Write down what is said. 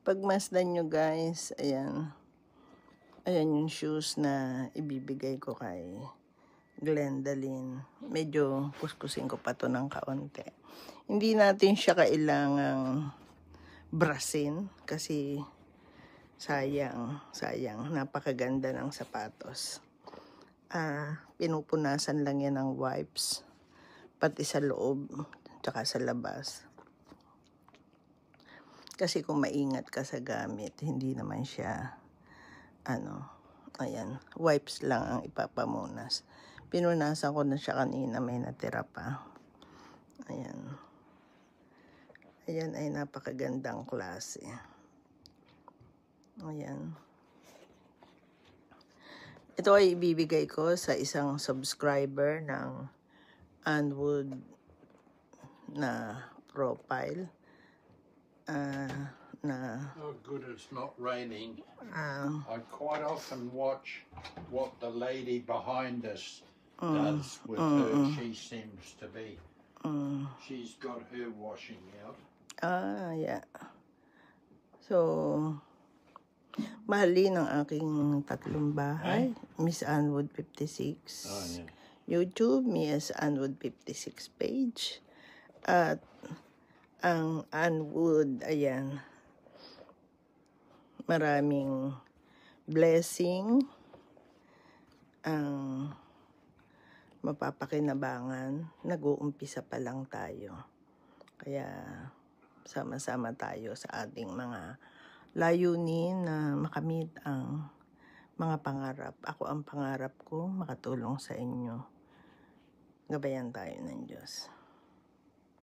Pagmasdan nyo guys, ayan. Ayan yung shoes na ibibigay ko kay Glendalyn. Medyo kuskusin ko pa to ng kaunti. Hindi natin siya kailangang brasin kasi sayang. Napakaganda ng sapatos. Pinupunasan lang yan ng wipes. Pati sa loob, tsaka sa labas. Kasi kung maingat ka sa gamit, hindi naman siya, ayan, wipes lang ang ipapamunas. Pinunasan ko na siya kanina, may natira pa. Ayan. Ayan ay napakagandang klase. Ayan. Ito ay ibibigay ko sa isang subscriber ng Anwood na profile. Oh, good, it's not raining. I quite often watch what the lady behind us does with her. She seems to be. She's got her washing out. Yeah. So, mahalin ang aking tatlong bahay. Miss Anwood 56. Oh, yeah. YouTube, Miss Anwood 56 page. At ang Anwood, ayan, maraming blessing ang mapapakinabangan. Nag-uumpisa pa lang tayo. Kaya sama-sama tayo sa ating mga layunin na makamit ang mga pangarap. Ako ang pangarap ko, makatulong sa inyo. Gabayan tayo ng Diyos.